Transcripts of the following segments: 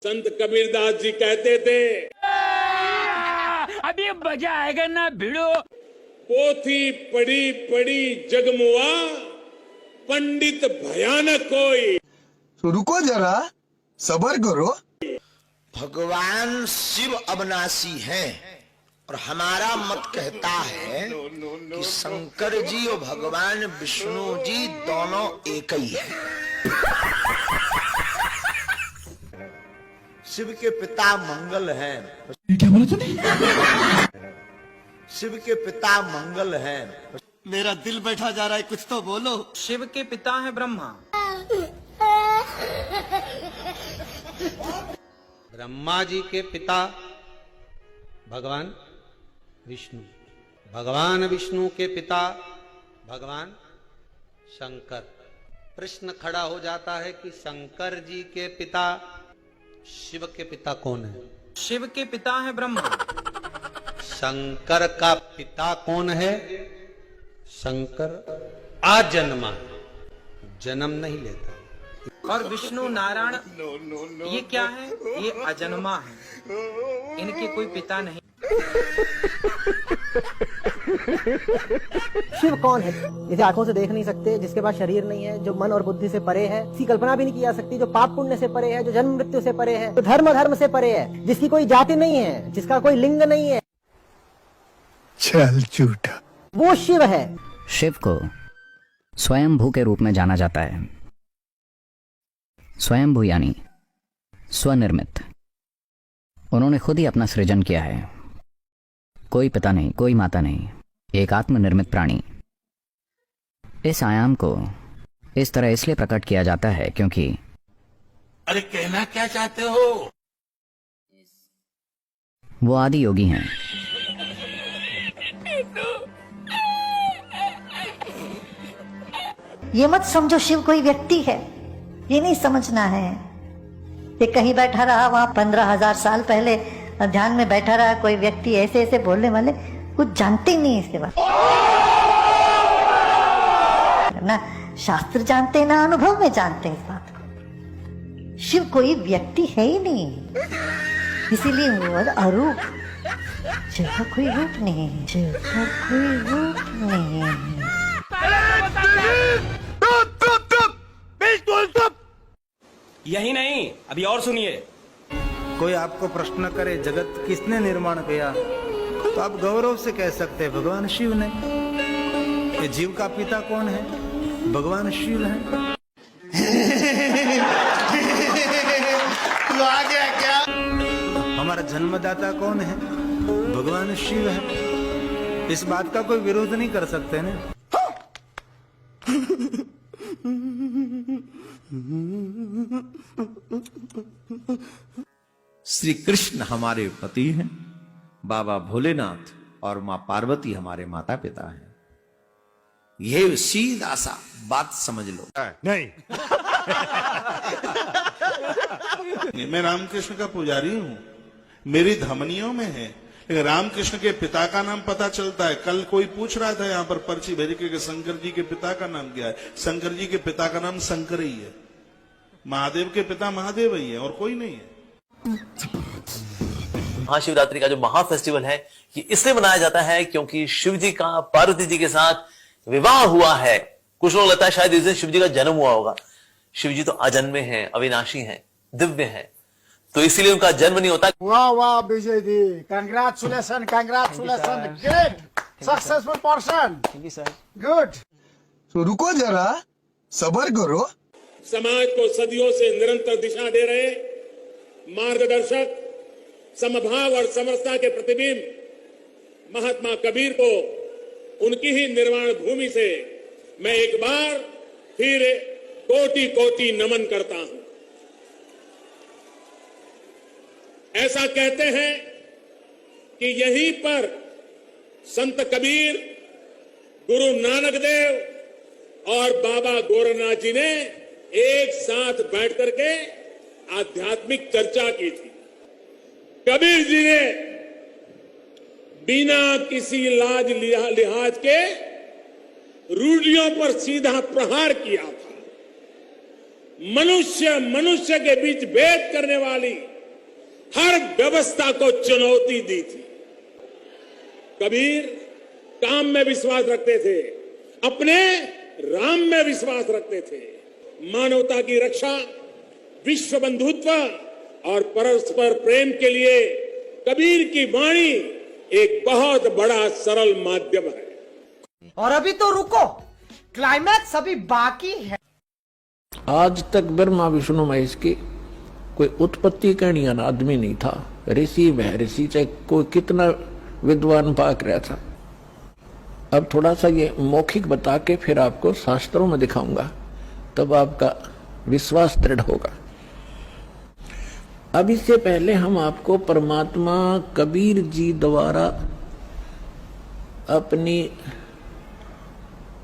संत कबीरदास जी कहते थे, अभी मजा आएगा ना भिड़ो। पोथी पढ़ी पढ़ी जगमुआ, पंडित भयानक कोई। तो रुको जरा, सबर करो। भगवान शिव अविनाशी हैं और हमारा मत कहता है कि शंकर जी और भगवान विष्णु जी दोनों एक ही हैं। शिव के पिता मंगल हैं। क्या बोला तूने? शिव के पिता मंगल हैं। मेरा दिल बैठा जा रहा है, कुछ तो बोलो। शिव के पिता है ब्रह्मा। ब्रह्मा जी के पिता भगवान विष्णु, भगवान विष्णु के पिता भगवान शंकर। प्रश्न खड़ा हो जाता है कि शंकर जी के पिता शिव के पिता कौन है? शिव के पिता है ब्रह्मा। शंकर का पिता कौन है? शंकर आजन्मा, जन्म नहीं लेता। और विष्णु नारायण ये क्या है? ये अजन्मा है, इनके कोई पिता नहीं। शिव कौन है? जिसे आंखों से देख नहीं सकते, जिसके पास शरीर नहीं है, जो मन और बुद्धि से परे है, इसकी कल्पना भी नहीं की जा सकती, जो पाप पुण्य से परे है, जो जन्म मृत्यु से परे है, जो धर्म से परे है, जिसकी कोई जाति नहीं है, जिसका कोई लिंग नहीं है, चल झूठा। वो शिव है। शिव को स्वयंभू के रूप में जाना जाता है। स्वयंभू यानी स्वनिर्मित। उन्होंने खुद ही अपना सृजन किया है। कोई पिता नहीं, कोई माता नहीं, एक आत्मनिर्मित प्राणी। इस आयाम को इस तरह इसलिए प्रकट किया जाता है क्योंकि अरे कहना क्या चाहते हो? वो आदि योगी हैं। ये मत समझो शिव कोई व्यक्ति है, ये नहीं समझना है। ये कहीं बैठा रहा, वहां 15,000 साल पहले ध्यान में बैठा रहा कोई व्यक्ति, ऐसे ऐसे बोलने वाले कुछ जानते ही नहीं इसके बारे में। ना शास्त्र जानते ना अनुभव में जानते इस बात को। शिव कोई व्यक्ति है ही नहीं, इसीलिए वो अरूप। शिव का कोई रूप नहीं है, शिव का कोई रूप नहीं है। यही नहीं, अभी और सुनिए। कोई आपको प्रश्न करे जगत किसने निर्माण किया, तो आप गौरव से कह सकते हैं भगवान शिव ने। ये जीव का पिता कौन है? भगवान शिव है। तू आ गया क्या? हमारा जन्मदाता कौन है? भगवान शिव है। इस बात का कोई विरोध नहीं कर सकते ना। श्री कृष्ण हमारे पति हैं, बाबा भोलेनाथ और मां पार्वती हमारे माता पिता हैं। ये सीधा सा बात समझ लो। नहीं। मैं रामकृष्ण का पुजारी हूं, मेरी धमनियों में है, लेकिन रामकृष्ण के पिता का नाम पता चलता है। कल कोई पूछ रहा था यहाँ पर पर्ची भेज के शंकर जी के पिता का नाम क्या है? शंकर जी के पिता का नाम शंकर ही है। महादेव के पिता महादेव ही है और कोई नहीं है। महाशिवरात्रि का जो महा फेस्टिवल है, ये इसलिए मनाया जाता है क्योंकि शिव जी का पार्वती जी के साथ विवाह हुआ है। कुछ लोग लगता है शायद इस दिन शिव जी का जन्म हुआ होगा। शिव जी तो अजन्मे हैं, अविनाशी हैं, दिव्य हैं, तो इसीलिए उनका जन्म नहीं होता। वाह वाह Vijay ji, congratulation, congratulation, great successful person. Thank you sir, good. तो रुको जरा, सबर करो। समाज को सदियों से निरंतर दिशा दे रहे मार्गदर्शक, समभाव और समरसता के प्रतिबिंब महात्मा कबीर को उनकी ही निर्वाण भूमि से मैं एक बार फिर कोटि कोटि नमन करता हूं। ऐसा कहते हैं कि यहीं पर संत कबीर, गुरु नानक देव और बाबा गोरखनाथ जी ने एक साथ बैठ करके आध्यात्मिक चर्चा की थी। कबीर जी ने बिना किसी लाज लिहाज के रूढ़ियों पर सीधा प्रहार किया था। मनुष्य मनुष्य के बीच भेद करने वाली हर व्यवस्था को चुनौती दी थी। कबीर काम में विश्वास रखते थे, अपने राम में विश्वास रखते थे। मानवता की रक्षा, विश्व बंधुत्व और परस्पर प्रेम के लिए कबीर की वाणी एक बहुत बड़ा सरल माध्यम है। और अभी तो रुको, क्लाइमैक्स अभी बाकी है। आज तक ब्रह्मा विष्णु महेश की कोई उत्पत्ति कहने वाला आदमी नहीं था। ऋषि महर्षि चाहे कोई कितना विद्वान पाक रहा था। अब थोड़ा सा ये मौखिक बता के फिर आपको शास्त्रों में दिखाऊंगा, तब आपका विश्वास दृढ़ होगा। अब इससे पहले हम आपको परमात्मा कबीर जी द्वारा अपनी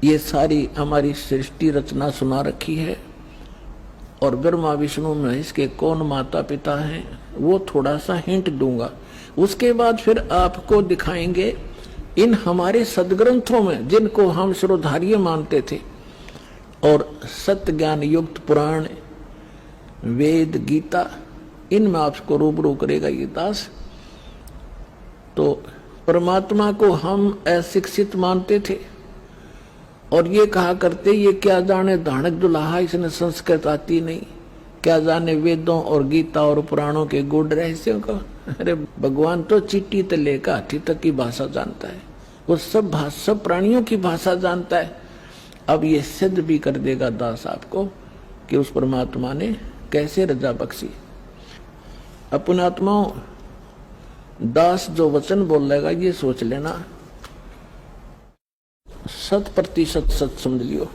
ये सारी हमारी सृष्टि रचना सुना रखी है, और ब्रह्मा विष्णु महेश के कौन माता पिता हैं वो थोड़ा सा हिंट दूंगा। उसके बाद फिर आपको दिखाएंगे इन हमारे सदग्रंथों में, जिनको हम श्रोधार्य मानते थे, और सत्य ज्ञान युक्त पुराण, वेद, गीता, इनमें आपको रूबरू करेगा ये दास। तो परमात्मा को हम अशिक्षित मानते थे और ये कहा करते ये क्या जाने धानक दुल्हा, इसने संस्कृत आती नहीं, क्या जाने वेदों और गीता और पुराणों के गूढ़ रहस्यों को। अरे भगवान तो चिट्टी से लेकर हाथी तक की भाषा जानता है, वो सब प्राणियों की भाषा जानता है। अब ये सिद्ध भी कर देगा दास आपको कि उस परमात्मा ने कैसे रजा बख्शी। अपने आत्माओं, दास जो वचन बोलेगा ये सोच लेना 100% सच समझ लियो।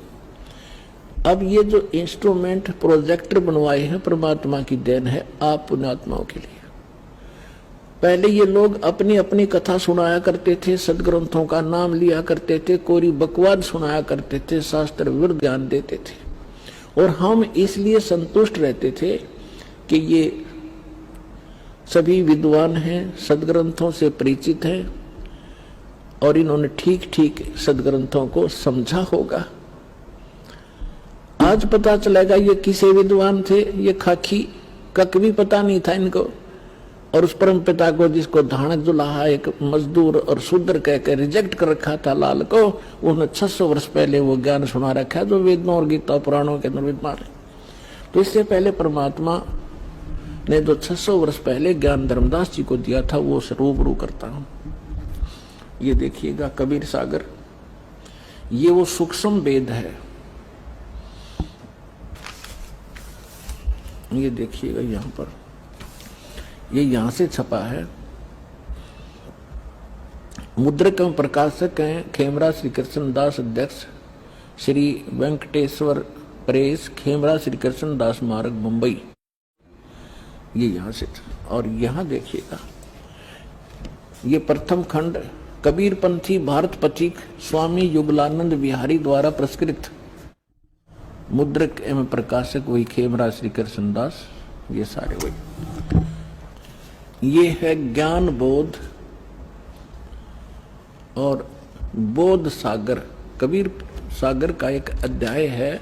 अब ये जो इंस्ट्रूमेंट प्रोजेक्टर बनवाए हैं परमात्मा की देन है आप पुण्यात्माओं के लिए। पहले ये लोग अपनी अपनी कथा सुनाया करते थे, सदग्रंथों का नाम लिया करते थे, कोरी बकवाद सुनाया करते थे, शास्त्र विरुद्ध ज्ञान देते थे, और हम इसलिए संतुष्ट रहते थे कि ये सभी विद्वान हैं, सदग्रंथों से परिचित हैं और इन्होंने ठीक ठीक सदग्रंथों को समझा होगा। आज पता चलेगा ये किसे विद्वान थे, ये खाकी कक भी पता नहीं था इनको, और उस परम पिता को जिसको धानक दुल्हा एक मजदूर और शूद्र कहकर रिजेक्ट कर रखा था लाल को, उन्होंने 600 वर्ष पहले वो ज्ञान सुना रखा है जो वेदों और गीता पुराणों के अंदर विद्वान है। तो इससे पहले परमात्मा ने जो 600 वर्ष पहले ज्ञान धर्मदास जी को दिया था वो रूबरू करता हूं। ये देखिएगा कबीर सागर, ये वो सूक्ष्म वेद है। ये देखिएगा यहां पर, ये यहां से छपा है। मुद्रक एवं प्रकाशक हैं खेमरा श्री कृष्ण दास, अध्यक्ष श्री वेंकटेश्वर प्रेस, खेमरा श्री कृष्ण दास मार्ग, मुंबई। ये यहां से, और यहां देखिएगा ये प्रथम खंड कबीर पंथी भारत पथिक स्वामी युगलानंद बिहारी द्वारा प्रस्कृत, मुद्रक एवं प्रकाशक वही खेमरा श्री कृष्ण दास, ये सारे वही। ये है ज्ञान बोध और बोध सागर, कबीर सागर का एक अध्याय है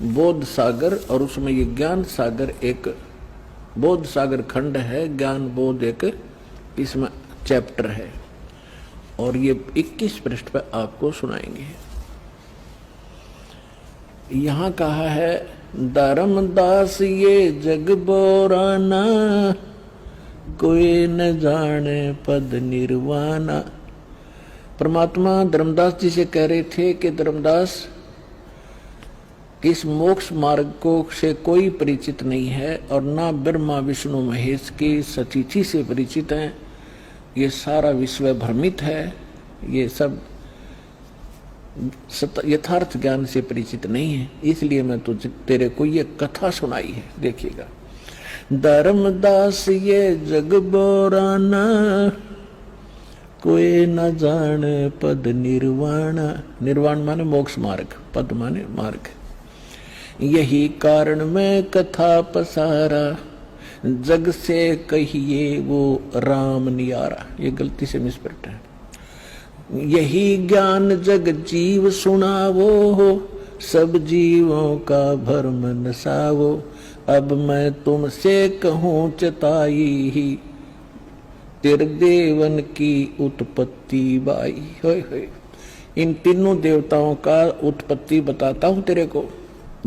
बोध सागर, और उसमें ये ज्ञान सागर एक बोध सागर खंड है, ज्ञान बोध एक इसमें चैप्टर है, और ये 21 पृष्ठ पर आपको सुनाएंगे। यहां कहा है धर्मदास ये जग बोराना, कोई न जाने पद निर्वाणा। परमात्मा धर्मदास जी से कह रहे थे कि धर्मदास इस मोक्ष मार्ग को से कोई परिचित नहीं है, और ना ब्रह्मा विष्णु महेश की सतीथि से परिचित हैं। ये सारा विश्व भ्रमित है, ये सब यथार्थ ज्ञान से परिचित नहीं है, इसलिए मैं तुझे तेरे को ये कथा सुनाई है। देखिएगा, धर्मदास ये जग बोराना, कोई न जाने पद निर्वाण। निर्वाण माने मोक्ष मार्ग, पद माने मार्ग। यही कारण मैं कथा पसारा, जग से कहिए वो राम नियारा। ये गलती से मिसप्रिंट है। यही ज्ञान जग जीव सुनावो, सब जीवों का भरम नसावो। अब मैं तुमसे कहूँ चताई ही, तेरे देवन की उत्पत्ति बाई। होय होय, इन तीनों देवताओं का उत्पत्ति बताता हूं तेरे को,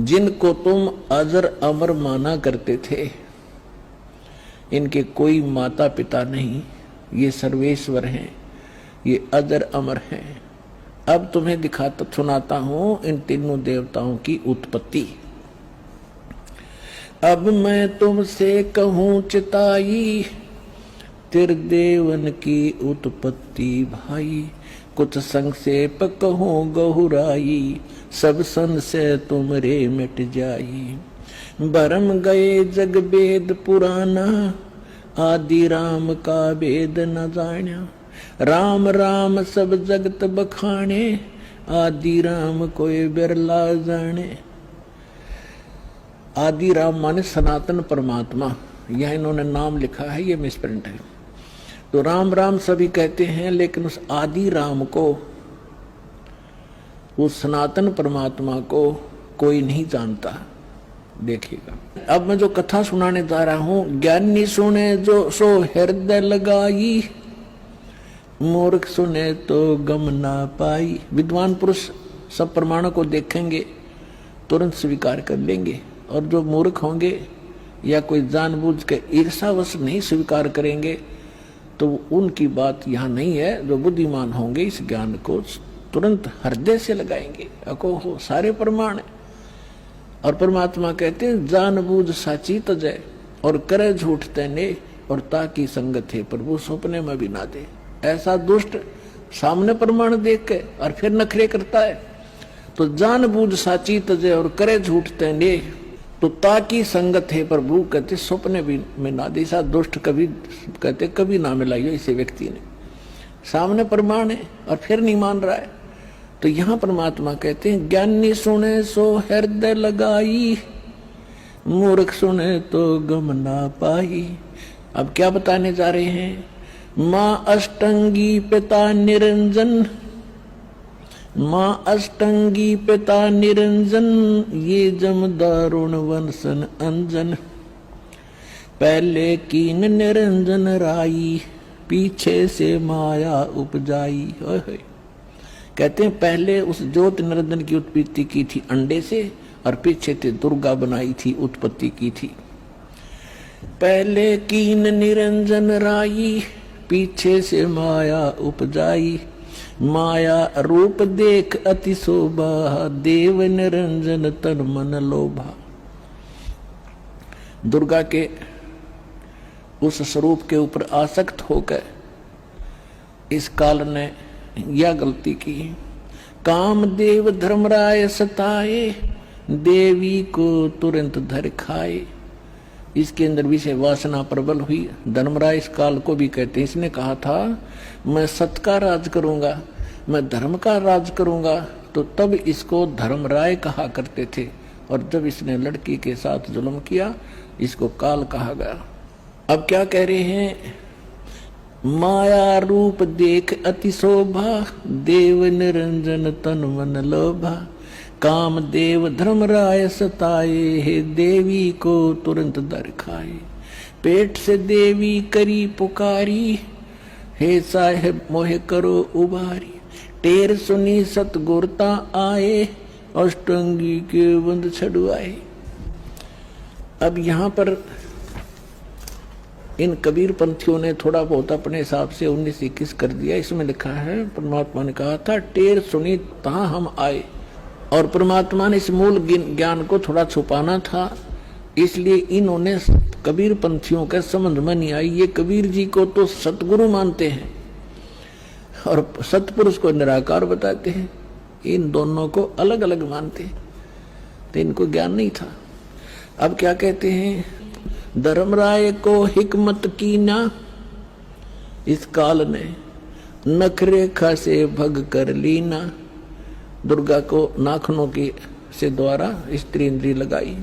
जिनको तुम अजर अमर माना करते थे। इनके कोई माता पिता नहीं, ये सर्वेश्वर हैं, ये अजर अमर हैं। अब तुम्हें दिखाता सुनाता हूं इन तीनों देवताओं की उत्पत्ति। अब मैं तुमसे कहूँ चिताई, तेरे देवन की उत्पत्ति भाई। कुछ संक्षेप कहूँ गहुराई, सब संशय तुमरे मिट जाई। भरम गए जग वेद पुराना, आदि राम का वेद न जाना। राम राम सब जगत बखाने, आदि राम कोई बिरला जाने। आदि राम माने सनातन परमात्मा, यह इन्होंने नाम लिखा है, ये मिसप्रिंट है। तो राम राम सभी कहते हैं, लेकिन उस आदि राम को, उस सनातन परमात्मा को कोई नहीं जानता। देखिएगा, अब मैं जो कथा सुनाने जा रहा हूं, ज्ञानी सुने जो सो हृदय लगाई, मूर्ख सुने तो गम ना पाई। विद्वान पुरुष सब प्रमाणों को देखेंगे, तुरंत स्वीकार कर लेंगे, और जो मूर्ख होंगे या कोई जानबूझ के ईर्षावश नहीं स्वीकार करेंगे, तो उनकी बात यहाँ नहीं है। जो बुद्धिमान होंगे इस ज्ञान को तुरंत हृदय से लगाएंगे। अको हो सारे प्रमाण है। और परमात्मा कहते हैं, जानबूझ साची तजय और करे झूठ तैने, और ताकि संगत है प्रभु सपने में भी ना दे। ऐसा दुष्ट सामने प्रमाण देख के और फिर नखरे करता है। तो जानबूझ साची तजय और करे झूठ तैने, तो ताकि संगत है प्रभु कहते सपने भी में ना दे। ऐसा दुष्ट कभी कहते कभी ना मिलाइयो इसे व्यक्ति ने। सामने प्रमाण है और फिर नहीं मान रहा है। तो यहाँ परमात्मा कहते हैं, ज्ञानी सुने सो हृदय लगाई, मूर्ख सुने तो गम ना पाई। अब क्या बताने जा रहे हैं? माँ अष्टंगी पिता निरंजन, माँ अष्टंगी पिता निरंजन, ये जम दारुण वंशन अंजन। पहले कीन निरंजन राई, पीछे से माया उपजाई। कहते हैं पहले उस ज्योत निरंजन की उत्पत्ति की थी अंडे से, और पीछे से दुर्गा बनाई थी, उत्पत्ति की थी। पहले कीन निरंजन राई, पीछे से माया उपजाई। माया रूप देख अति शोभा, देव निरंजन तन मन लोभा। दुर्गा के उस स्वरूप के ऊपर आसक्त होकर इस काल ने यह गलती की। कामदेव धर्मराय सताए, देवी को तुरंत धर खाए। इसके अंदर भी से वासना प्रबल हुई। धर्मराय इस काल को भी कहते हैं। इसने कहा था मैं सत का राज करूंगा, मैं धर्म का राज करूंगा, तो तब इसको धर्मराय कहा करते थे। और जब इसने लड़की के साथ जुल्म किया, इसको काल कहा गया। अब क्या कह रहे हैं? माया रूप देख अति शोभा, देव निरंजन तन मन लोभा। कामदेव धर्मराय सताए, हे देवी को तुरंत दर खाए। पेट से देवी करी पुकारी, हे साहेब मोहे करो उबारी। टेर सुनी सतगुरता आए, अष्टंगी के बंद छड़वाए। अब यहाँ पर इन कबीर पंथियों ने थोड़ा बहुत अपने हिसाब से 19-21 कर दिया। इसमें लिखा है परमात्मा ने कहा था टेर सुनी तहाँ हम आए, और परमात्मा ने इस मूल ज्ञान को थोड़ा छुपाना था, इसलिए इन्होंने कबीर पंथियों के समझ में नहीं आई। ये कबीर जी को तो सतगुरु मानते हैं और सतपुरुष को निराकार बताते हैं, इन दोनों को अलग अलग मानते हैं, तो इनको ज्ञान नहीं था। अब क्या कहते हैं? धर्मराय को हिकमत की ना, इस काल ने नखरेखा से भग कर लीना। दुर्गा को नाखनों की से द्वारा स्त्री इंद्री लगाई।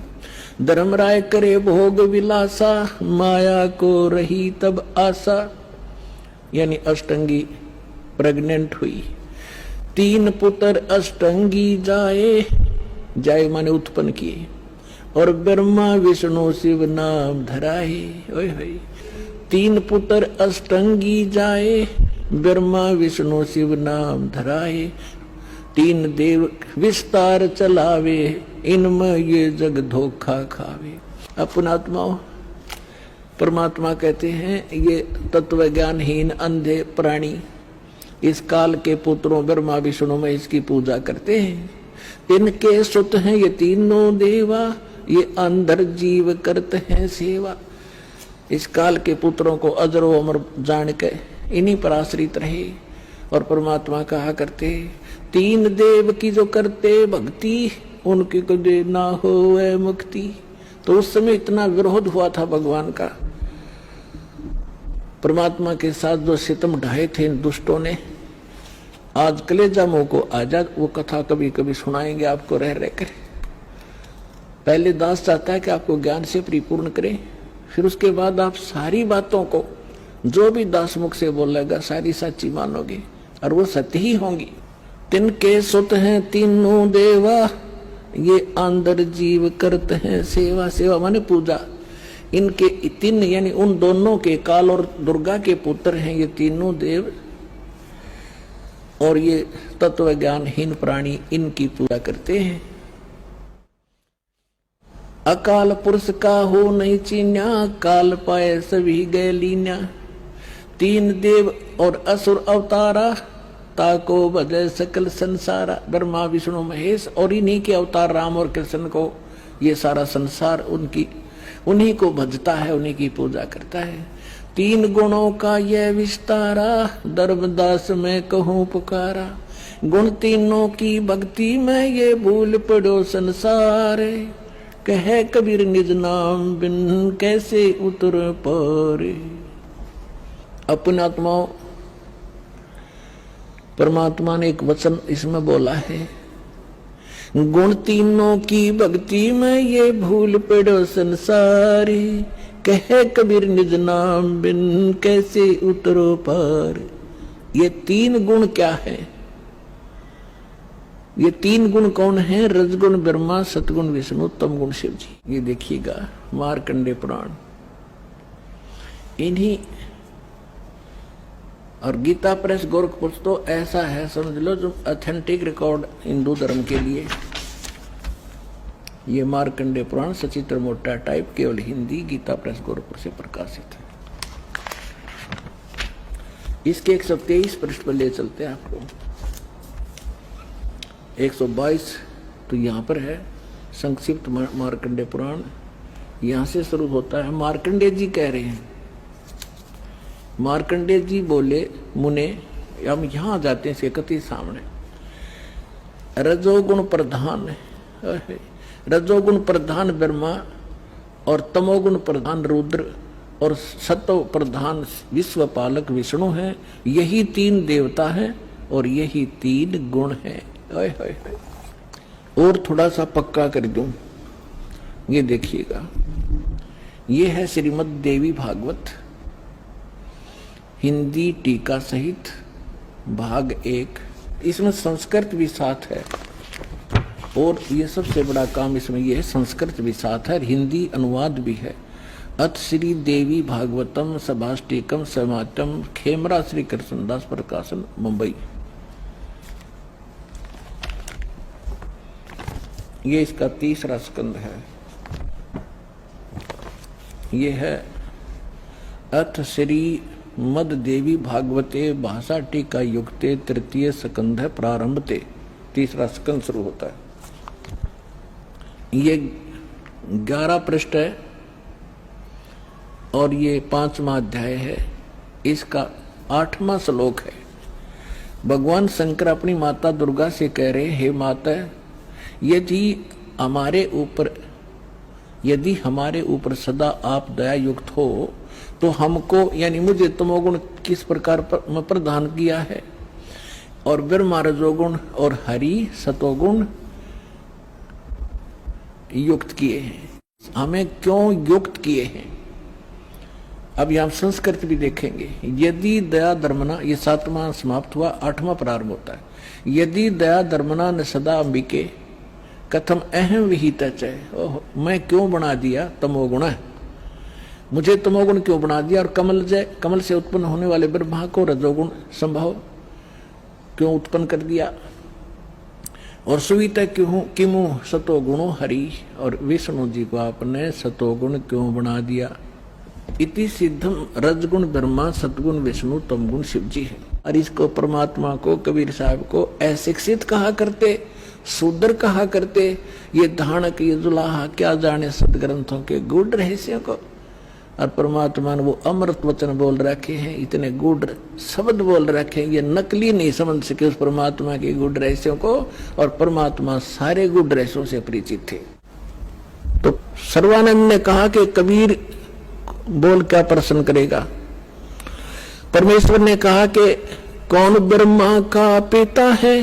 धर्मराय करे भोग विलासा, माया को रही तब आशा। यानी अष्टंगी प्रेग्नेंट हुई। 3 पुत्र अष्टंगी जाए, जाए माने उत्पन्न किए, और ब्रह्मा विष्णु शिव नाम धराए। ओए होए, 3 पुत्र अष्टंगी जाए, ब्रह्मा विष्णु शिव नाम धराए। 3 देव विस्तार चलावे, इनमें ये जग धोखा खावे। अपनात्माओं, परमात्मा कहते हैं ये तत्व ज्ञानहीन अंधे प्राणी इस काल के पुत्रों ब्रह्मा विष्णु में इसकी पूजा करते हैं। इनके सुत हैं ये तीनों देवा, ये अंदर जीव करते हैं सेवा। इस काल के पुत्रों को अजरो अमर जान के इन्हीं पर आश्रित रहे। और परमात्मा कहा करते 3 देव की जो करते भक्ति, उनकी कदे ना होवे मुक्ति। तो उस समय इतना विरोध हुआ था भगवान का, परमात्मा के साथ जो सितम ढाए थे इन दुष्टों ने। आज कलेजा मुंह को आजाद, वो कथा कभी कभी सुनाएंगे आपको रह रहकर। पहले दास चाहता है कि आपको ज्ञान से परिपूर्ण करें, फिर उसके बाद आप सारी बातों को जो भी दास मुख से बोलेगा सारी सच्ची मानोगे और वो सत्य ही होंगी। तिनके सुत हैं तीनों देवा, ये अंदर जीव करते हैं सेवा। सेवा माने पूजा। इनके 3 यानी उन दोनों के, काल और दुर्गा के पुत्र हैं ये तीनों देव, और ये तत्व ज्ञानहीन प्राणी इनकी पूजा करते हैं। अकाल पुरुष का हो नहीं चीन्या, काल पाए सभी गए लीन्या। 3 देव और असुर अवतारा, ताको भजे सकल संसारा। ब्रह्मा विष्णु महेश और इन्हीं के अवतार राम और कृष्ण को ये सारा संसार उन्हीं को भजता है, उन्हीं की पूजा करता है। 3 गुणों का यह विस्तारा, धर्मदास में कहूँ पुकारा। गुण तीनों की भक्ति में ये भूल पड़ो संसार, कहे कबीर निज नाम बिन कैसे उतर पारे। अपने आत्माओं, परमात्मा ने एक वचन इसमें बोला है, गुण तीनों की भक्ति में ये भूल पड़ो संसारी, कहे कबीर निज नाम बिन कैसे उतरो पार। ये 3 गुण क्या है? ये 3 गुण कौन है? रजगुण ब्रह्मा, सतगुण विष्णु, तमगुण शिव जी। ये देखिएगा मार्कंडे पुराण। इन्हीं और गीता प्रेस गोरखपुर तो ऐसा है समझ लो जो ऑथेंटिक रिकॉर्ड हिंदू धर्म के लिए। ये मार्कंडे पुराण सचित्र मोटा टाइप, केवल हिंदी, गीता प्रेस गोरखपुर से प्रकाशित है। इसके 123 पृष्ठ पर ले चलते हैं आपको। 122 तो यहाँ पर है संक्षिप्त मार्कंडे पुराण, यहाँ से शुरू होता है। मार्कंडे जी कह रहे हैं, मार्कंडे जी बोले मुने, हम यहाँ जाते हैं इसके कति सामने। रजोगुण प्रधान, रजोगुण प्रधान ब्रह्मा और तमोगुण प्रधान रुद्र और सत्व प्रधान विश्वपालक विष्णु है। यही 3 देवता है और यही 3 गुण है। और थोड़ा सा पक्का कर दूं, ये देखिएगा, ये है श्रीमद् देवी भागवत हिंदी टीका सहित भाग 1। इसमें संस्कृत भी साथ है, और ये सबसे बड़ा काम इसमें ये है, संस्कृत भी साथ है, हिंदी अनुवाद भी है। अथ श्री देवी भागवतम सभाष्टिकम समातम, खेमरा श्री कृष्णदास प्रकाशन, मुंबई। ये इसका 3रा स्कंद है। ये है अथ श्री मद देवी भागवते भाषा टीका युक्ते 3य स्कंध है, प्रारंभते। 3रा स्कंद शुरू होता है। ये 11 पृष्ठ है और ये 5वां अध्याय है। इसका 8वां श्लोक है। भगवान शंकर अपनी माता दुर्गा से कह रहे, हे माता, यदि हमारे ऊपर सदा आप दया युक्त हो तो हमको यानी मुझे तमोगुण किस प्रकार में प्रदान किया है, और ब्रह्मा रजोगुण और हरि सतोगुण युक्त किए हैं, हमें क्यों युक्त किए हैं। अब यहां संस्कृत भी देखेंगे। यदि दया धर्मना, ये 7वां समाप्त हुआ, 8वां प्रारंभ होता है। यदि दया धर्मना न सदा अंबिके कथम अहम विहित च, मैं क्यों बना दिया तमोगुण, मुझे तमोगुण क्यों बना दिया, और कमल से उत्पन्न होने वाले ब्रह्मा को रजोगुण संभव क्यों उत्पन्न कर दिया, और सुवित क्यों किमु सतोगुणो हरि, और विष्णु जी को आपने सतोगुण क्यों बना दिया। इति सिद्धम रजगुण ब्रह्मा सतगुण विष्णु तमगुण शिव जी है। और इसको परमात्मा को कबीर साहब को अशिक्षित कहा करते, शूद्र कहा करते, ये धानक ये जुलाहा क्या जाने सदग्रंथों के गूढ़ रहस्यों को। और परमात्मा ने वो अमृत वचन बोल रखे हैं, इतने गूढ़ शब्द बोल रखे हैं, ये नकली नहीं समझ सके उस परमात्मा के गूढ़ रहस्यों को। और परमात्मा सारे गूढ़ रहस्यों से परिचित थे। तो सर्वानंद ने कहा कि कबीर बोल क्या प्रश्न करेगा। परमेश्वर ने कहा कि कौन ब्रह्मा का पिता है,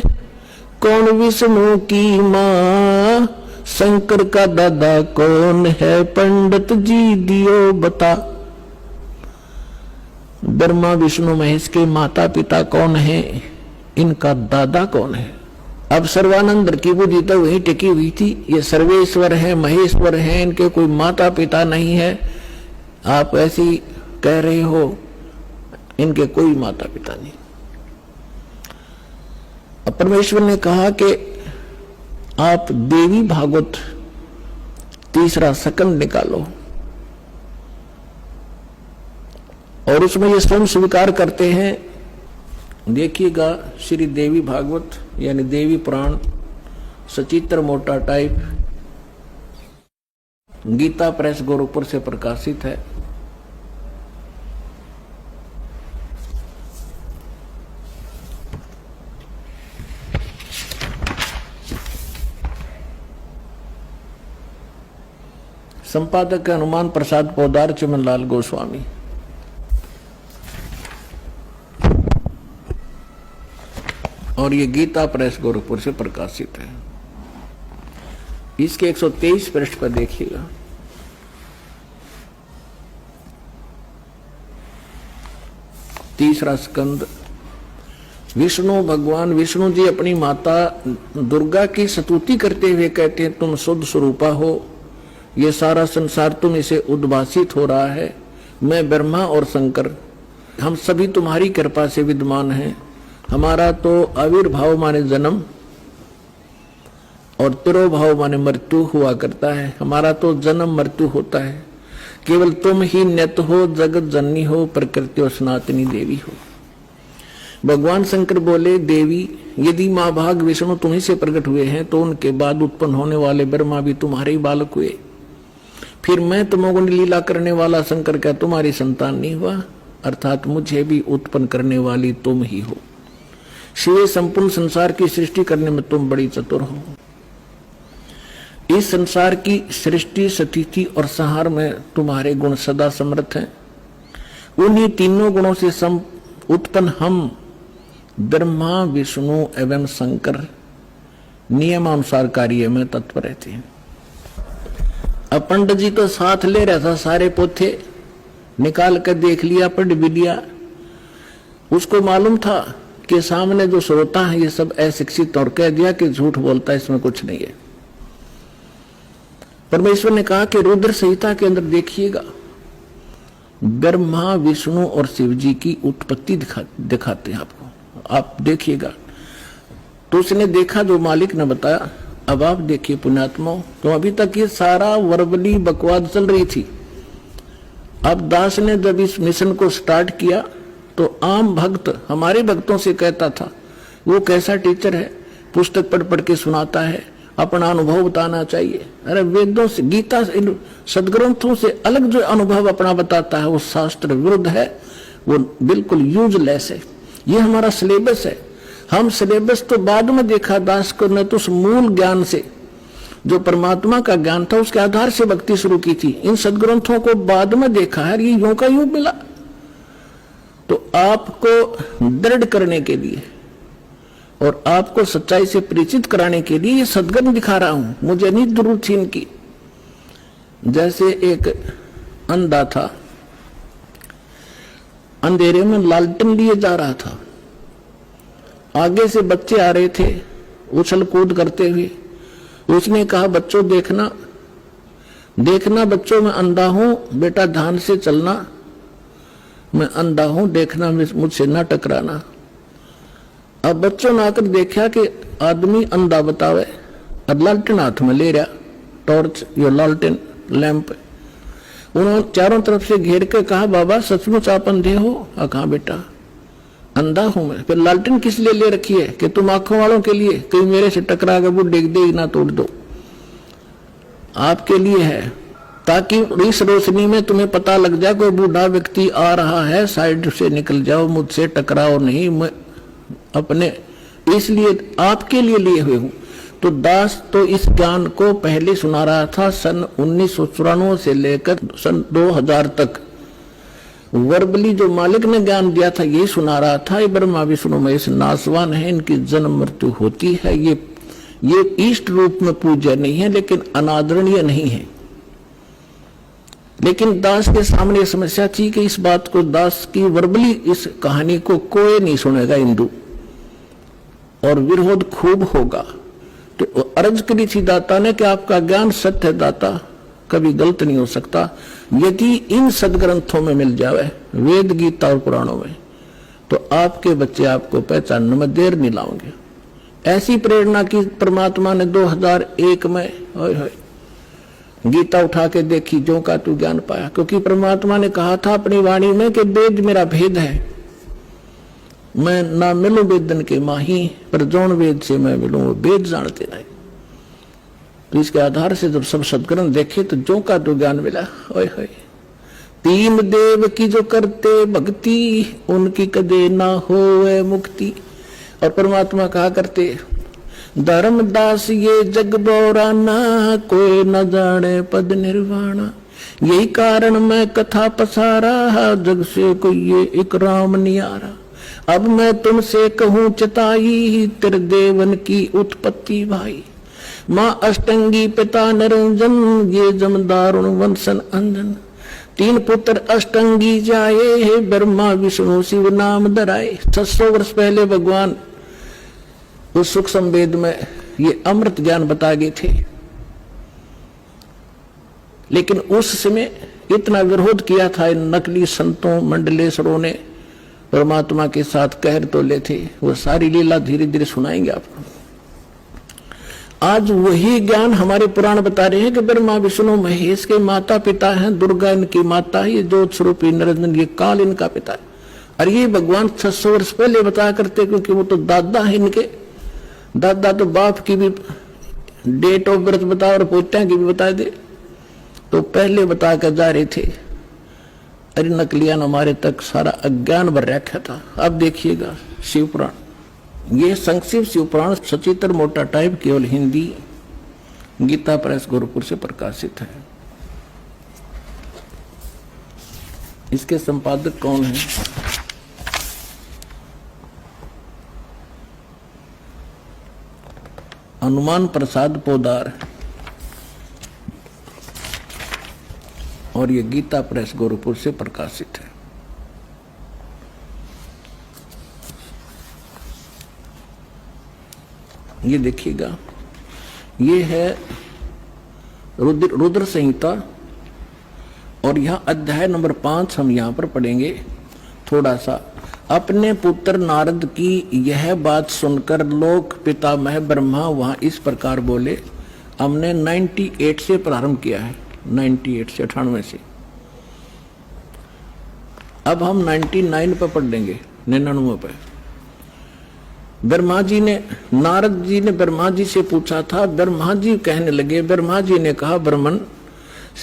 कौन विष्णु की मां, शंकर का दादा कौन है, पंडित जी दियो बता। ब्रह्मा विष्णु महेश के माता पिता कौन है, इनका दादा कौन है। अब सर्वानंद की बुद्धि तो वही टिकी हुई थी, ये सर्वेश्वर है महेश्वर है, इनके कोई माता पिता नहीं है। आप ऐसी कह रहे हो, इनके कोई माता पिता नहीं। अब परमेश्वर ने कहा कि आप देवी भागवत तीसरा सकंद निकालो, और उसमें ये स्वयं स्वीकार करते हैं। देखिएगा श्री देवी भागवत यानी देवी पुराण सचित्र मोटा टाइप, गीता प्रेस गोरखपुर से प्रकाशित है। संपादक हनुमान प्रसाद पोदार चमनलाल गोस्वामी। और ये गीता प्रेस गोरखपुर से प्रकाशित है। इसके 123 पृष्ठ पर देखिएगा। तीसरा स्कंद। विष्णु भगवान विष्णु जी अपनी माता दुर्गा की स्तुति करते हुए कहते हैं, तुम शुद्ध स्वरूपा हो, ये सारा संसार तुम इसे उद्भासित हो रहा है। मैं ब्रह्मा और शंकर हम सभी तुम्हारी कृपा से विद्यमान हैं। हमारा तो आविर्भाव माने जन्म और तिरोभाव माने मृत्यु हुआ करता है। हमारा तो जन्म मृत्यु होता है, केवल तुम ही नित्य हो, जगत जननी हो, प्रकृति और सनातनी देवी हो। भगवान शंकर बोले, देवी यदि माँ भाग विष्णु तुम्ही से प्रकट हुए हैं तो उनके बाद उत्पन्न होने वाले ब्रह्मा भी तुम्हारे ही बालक हुए। फिर मैं तमोगुण लीला करने वाला शंकर क्या तुम्हारी संतान नहीं हुआ? अर्थात मुझे भी उत्पन्न करने वाली तुम ही हो। शिवे संपूर्ण संसार की सृष्टि करने में तुम बड़ी चतुर हो। इस संसार की सृष्टि स्थिति और संहार में तुम्हारे गुण सदा समर्थ हैं। उन्हीं तीनों गुणों से उत्पन्न हम ब्रह्मा विष्णु एवं शंकर नियमानुसार कार्य में तत्पर रहते हैं। अब पंडित जी तो साथ ले रहा था, सारे पोथे निकाल कर देख लिया, पढ़ भी लिया। उसको मालूम था कि सामने जो श्रोता है ये सब अशिक्षित, और कह दिया कि झूठ बोलता है, इसमें कुछ नहीं है। परमेश्वर ने कहा कि रुद्र संहिता के अंदर देखिएगा, ब्रह्मा विष्णु और शिव जी की उत्पत्ति दिखाते हैं आपको, आप देखिएगा। तो उसने देखा जो मालिक ने बताया। अब आप देखिए पुण्यात्मा, तो अभी तक ये सारा वर्बली बकवाद चल रही थी। अब दास ने जब इस मिशन को स्टार्ट किया तो आम भक्त हमारे भक्तों से कहता था, वो कैसा टीचर है, पुस्तक पढ़ पढ़ के सुनाता है, अपना अनुभव बताना चाहिए। अरे वेदों से, गीता से, सदग्रंथों से अलग जो अनुभव अपना बताता है वो शास्त्र विरुद्ध है, वो बिल्कुल यूजलेस है। ये हमारा सिलेबस है। हम सिलेबस तो बाद में देखा दास को, न तो उस मूल ज्ञान से जो परमात्मा का ज्ञान था उसके आधार से भक्ति शुरू की थी। इन सदग्रंथों को बाद में देखा है, ये यूं का यूं मिला। तो आपको दृढ़ करने के लिए और आपको सच्चाई से परिचित कराने के लिए ये सदग्रंथ दिखा रहा हूं। मुझे नहीं जरूरत थी इनकी। जैसे एक अंधा था, अंधेरे में लालटेन लिए जा रहा था, आगे से बच्चे आ रहे थे उछल कूद करते हुए, उसने कहा बच्चों देखना देखना बच्चों मैं अंधा हूं, बेटा ध्यान से चलना, मैं अंधा हूं, देखना मुझसे ना टकराना। अब बच्चों ने आकर देखा कि आदमी अंधा बतावे और लालटेन हाथ में ले रहा, टॉर्च या लालटेन लैंप। उन्होंने चारों तरफ से घेर के कहा बाबा सचमुच आप अंधे हो? कहा बेटा अंधा हूं मैं। फिर लालटेन किस लिए ले रखी है? कि तुम आंखों वालों के लिए, कहीं मेरे से टकरा के वो डिग दे ना तोड़ दो, आपके लिए है, ताकि इस रोशनी में तुम्हें पता लग जाए कोई बूढ़ा व्यक्ति आ रहा है, साइड से निकल जाओ, मुझसे टकराओ नहीं, मैं अपने इसलिए आपके लिए हुए हूं। तो दास तो इस ज्ञान को पहले सुना रहा था सन 1994 से लेकर सन 2000 तक। वर्बली जो मालिक ने ज्ञान दिया था ये सुना रहा था, ये ब्रह्मा विष्णु महेश नासवान है, इनकी जन्म मृत्यु होती है, ये इष्ट रूप में पूज्य नहीं है लेकिन अनादरणीय नहीं है। लेकिन दास के सामने समस्या थी कि इस बात को, दास की वर्बली इस कहानी को कोई नहीं सुनेगा हिंदू, और विरोध खूब होगा। तो अर्ज करी थी दाता ने कि आपका ज्ञान सत्य है दाता, कभी गलत नहीं हो सकता, यदि इन सदग्रंथों में मिल जावे, वेद गीता और पुराणों में, तो आपके बच्चे आपको पहचानने में देर नहीं लाओगे। ऐसी प्रेरणा की परमात्मा ने 2001 में गीता उठा के देखी, जो का तू ज्ञान पाया। क्योंकि परमात्मा ने कहा था अपनी वाणी में कि वेद मेरा भेद है, मैं ना मिलूं वेदन के माही, पर जौन वेद से मैं मिलूं वो वेद जानते नहीं। तो इसके आधार से जब सब सदग्रंथ देखे तो जो का तो ज्ञान मिला। ओए होए, तीन देव की जो करते भक्ति, उनकी कदे ना होए मुक्ति। और परमात्मा कहा करते धर्मदास ये जग बौराना, कोई न जाने पद निर्वाणा। यही कारण मैं कथा पसारा, जग से कोई ये इकराम नियारा। अब मैं तुमसे कहूं चताई, तेरे देवन की उत्पत्ति भाई। माँ अष्टंगी पिता निरंजन, ये जमदारुण वंशन अंजन। तीन पुत्र अष्टंगी जाए, ब्रह्मा विष्णु शिव नाम धराए। 600 वर्ष पहले भगवान उस सुख संवेद में ये अमृत ज्ञान बता गए थे, लेकिन उस समय इतना विरोध किया था इन नकली संतों मंडलेश्वरों ने, परमात्मा के साथ कहर तो ले थे। वो सारी लीला धीरे धीरे सुनाएंगे आपको। आज वही ज्ञान हमारे पुराण बता रहे हैं कि ब्रह्मा विष्णु महेश के माता पिता हैं, दुर्गा इनकी माता है, ये ज्योत स्वरूपी निरंजन ये काल इनका पिता है। और ये भगवान 600 वर्ष पहले बताया करते, क्योंकि वो तो दादा है इनके, दादा तो बाप की भी डेट ऑफ बर्थ बता और पोत्या की भी बता दे, तो पहले बता कर जा रहे थे। अरे नकलियान हमारे तक सारा अज्ञान भर रखा था। अब देखिएगा शिव पुराण, ये संक्षिप्त शिव पुराण सचित्र मोटा टाइप केवल हिंदी, गीता प्रेस गोरखपुर से प्रकाशित है। इसके संपादक कौन है? हनुमान प्रसाद पोदार, और ये गीता प्रेस गोरखपुर से प्रकाशित है। ये देखिएगा, ये है रुद्र संहिता, और यह अध्याय नंबर 5 हम यहां पर पढ़ेंगे थोड़ा सा। अपने पुत्र नारद की यह बात सुनकर लोक पितामह ब्रह्मा वहां इस प्रकार बोले। हमने 98 से प्रारंभ किया है, 98 से 98 से। अब हम 99 पर पढ़ लेंगे, 99 पे। ब्रह्मा जी ने, नारद जी ने ब्रह्मा जी से पूछा था। ब्रह्मा जी कहने लगे, ब्रह्मा जी ने कहा, ब्रह्मन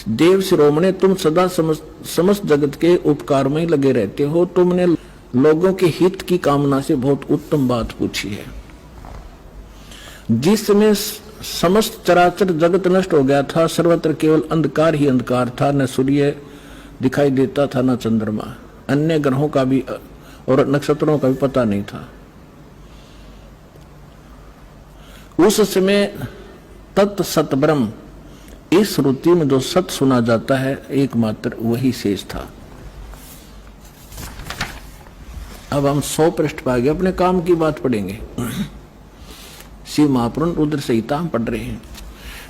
देव शिरोमणि, तुम सदा समस्त जगत के उपकार में लगे रहते हो। तुमने लोगों के हित की कामना से बहुत उत्तम बात पूछी है। जिस समय समस्त चराचर जगत नष्ट हो गया था, सर्वत्र केवल अंधकार ही अंधकार था, न सूर्य दिखाई देता था न चंद्रमा, अन्य ग्रहों का भी और नक्षत्रों का भी पता नहीं था। उस समय तत् सत ब्रह्म, इस श्रुति में जो सत सुना जाता है एकमात्र वही शेष था। अब हम 100 पृष्ठ पर आगे अपने काम की बात पढ़ेंगे। शिव महापुराण रुद्र संहिता हम पढ़ रहे हैं।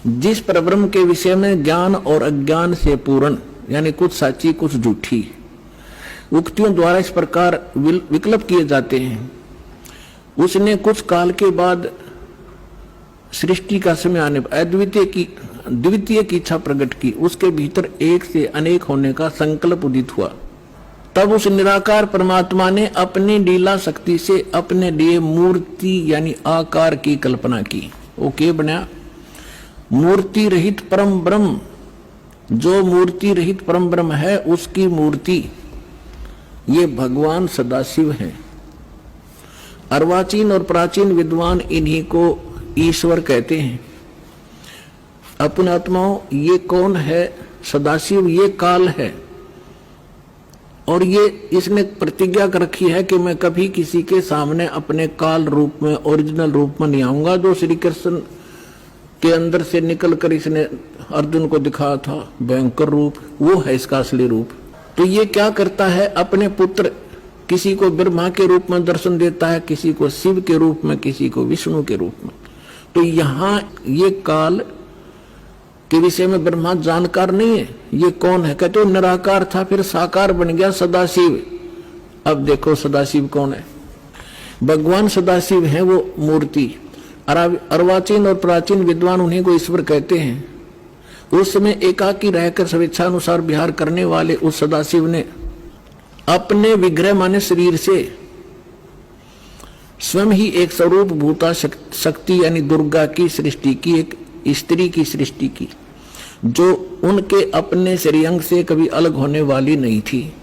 जिस परब्रह्म के विषय में ज्ञान और अज्ञान से पूर्ण, यानी कुछ सच्ची कुछ झूठी उक्तियों द्वारा इस प्रकार विकल्प किए जाते हैं, उसने कुछ काल के बाद सृष्टि का समय आने पर द्वितीय की इच्छा प्रकट की। उसके भीतर एक से अनेक होने का संकल्प उदित हुआ। तब उस निराकार परमात्मा ने अपनी लीला शक्ति से अपने लिए मूर्ति यानी आकार की कल्पना की। वो क्या बना? मूर्ति रहित परम ब्रह्म। जो मूर्ति रहित परम ब्रह्म है उसकी मूर्ति ये भगवान सदाशिव हैं। अर्वाचीन और प्राचीन विद्वान इन्हीं को ईश्वर कहते हैं। अपने आत्माओं, ये कौन है? सदाशिव ये काल है और ये इसने प्रतिज्ञा कर रखी है कि मैं कभी किसी के सामने अपने काल रूप में, ओरिजिनल रूप में नहीं आऊंगा। जो श्री कृष्ण के अंदर से निकलकर इसने अर्जुन को दिखाया था भयंकर रूप, वो है इसका असली रूप। तो ये क्या करता है? अपने पुत्र किसी को ब्रह्मा के रूप में दर्शन देता है, किसी को शिव के रूप में, किसी को विष्णु के रूप में। तो यहाँ ये काल के विषय में ब्रह्मा जानकार नहीं है। ये कौन है? कहते हो निराकार था, फिर साकार बन गया सदाशिव। अब देखो सदाशिव कौन है? भगवान सदाशिव है वो मूर्ति। अर्वाचीन और प्राचीन विद्वान उन्हीं को ईश्वर कहते हैं। उस समय एकाकी रहकर स्वेच्छानुसार विहार करने वाले उस सदाशिव ने अपने विग्रह माने शरीर से स्वयं ही एक स्वरूप भूता शक्ति यानी दुर्गा की सृष्टि की, एक स्त्री की सृष्टि की, जो उनके अपने श्रेयंग से कभी अलग होने वाली नहीं थी।